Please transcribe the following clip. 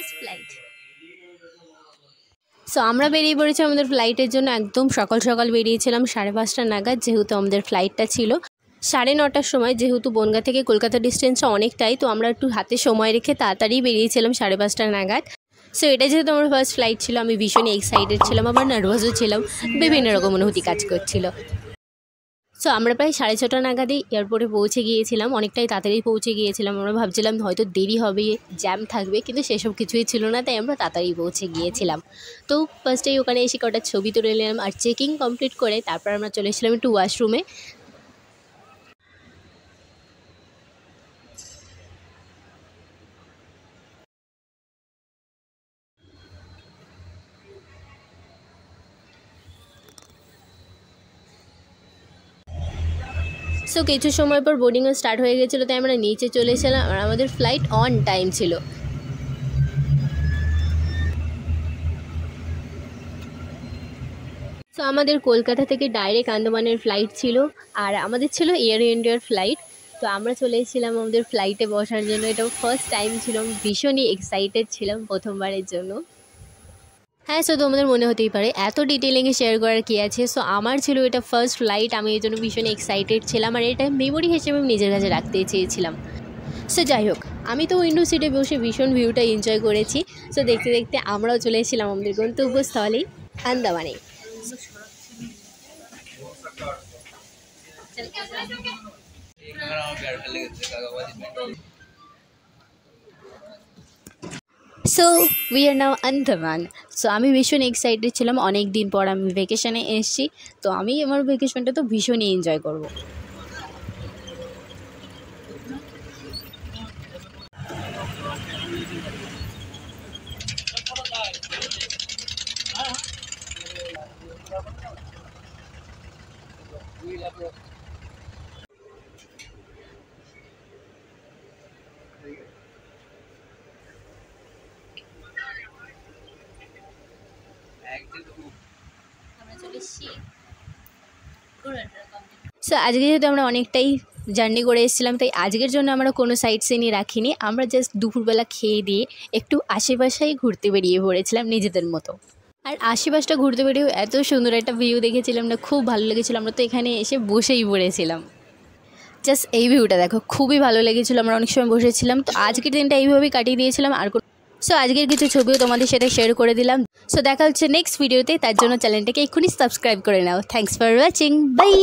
First flight. So আমরা বেরিয়ে পড়েছি আমাদের ফ্লাইটের জন্য। একদম সকাল সকাল বেরিয়েছিলাম 5:30 নাগাদ, যেহেতু আমাদের ফ্লাইটটা ছিল 9:30টার সময়। যেহেতু বনগাঁ থেকে কলকাতা ডিস্টেন্সটা অনেকটাই, তো আমরা একটু হাতে সময় রেখে তাড়াতাড়ি বেরিয়েছিলাম 5:30 নাগাদ। সো এটা যেহেতু আমার ফার্স্ট ফ্লাইট ছিল, আমি ভীষণই এক্সাইটেড ছিলাম, আবার নার্ভাসও ছিলাম, বিভিন্ন রকম অনুভূতি কাজ করছিল। সো আমরা প্রায় 6:30 নাগাদই এয়ারপোর্টে পৌঁছে গিয়েছিলাম, অনেকটাই তাড়াতাড়ি পৌঁছে গিয়েছিলাম। আমরা ভাবছিলাম হয়তো দেরি হবে, জ্যাম থাকবে, কিন্তু সেসব কিছুই ছিল না, তাই আমরা তাড়াতাড়ি পৌঁছে গিয়েছিলাম। তো ফার্স্টেই ওখানে এসে কটা ছবি তুলে নিলাম, আর চেকিং কমপ্লিট করে তারপর আমরা চলে এসেছিলাম একটু ওয়াশরুমে। সো কিছু সময় পর বোর্ডিংও স্টার্ট হয়ে গেছিলো, তাই আমরা নিচে চলে এসেছিলাম, আর আমাদের ফ্লাইট অন টাইম ছিল। সো আমাদের কলকাতা থেকে ডাইরেক্ট আন্দামানের ফ্লাইট ছিল, আর আমাদের ছিল এয়ার ইন্ডিয়ার ফ্লাইট। তো আমরা চলে এসেছিলাম আমাদের ফ্লাইটে বসার জন্য। এটা ফার্স্ট টাইম ছিল, ভীষণই এক্সাইটেড ছিলাম প্রথমবারের জন্য। হ্যাঁ, সো তোমাদের মনে হতেই পারে এত ডিটেলিংয়ে শেয়ার করার কী আছে। সো আমার ছিল এটা ফার্স্ট ফ্লাইট, আমি এই জন্য ভীষণ এক্সাইটেড ছিলাম, আর এটা মেমোরি হিসেবে আমি নিজের কাছে রাখতে চেয়েছিলাম। সো যাই হোক, আমি তো উইন্ডো সিটে বসে ভীষণ ভিউটা এনজয় করেছি। সো দেখতে দেখতে আমরাও চলে এসেছিলাম আমাদের গন্তব্যস্থলে আন্দামানে। So we are now Andaman. So আমি ভীষণ এক্সাইটেড ছিলাম, অনেক দিন পর আমি ভ্যাকেশনে এসেছি, তো আমি আমার ভ্যাকেশনটা তো ভীষণই এনজয় করব। সো আজকে যেহেতু আমরা অনেকটাই জার্নি করে এসেছিলাম, তাই আজকের জন্য আমরা কোনো সাইট সিনই রাখিনি। আমরা জাস্ট দুপুরবেলা খেয়ে দিয়ে একটু আশেপাশেই ঘুরতে বেরিয়ে পড়েছিলাম নিজেদের মতো। আর আশেপাশটা ঘুরতে বেরিয়েও এত সুন্দর একটা ভিউ দেখেছিলাম না, খুব ভালো লেগেছিলো। আমরা তো এখানে এসে বসেই পড়েছিলাম। জাস্ট এই ভিউটা দেখো, খুবই ভালো লেগেছিলো, আমরা অনেক সময় বসেছিলাম। তো আজকের দিনটা এইভাবেই কাটিয়ে দিয়েছিলাম। আর সো আজকের কিছু ছবিও তোমাদের সাথে শেয়ার করে দিলাম। সো দেখা হচ্ছে নেক্সট ভিডিওতে, তার জন্য চ্যানেলটাকে এক্ষুনি সাবস্ক্রাইব করে নাও। Thanks for watching, by.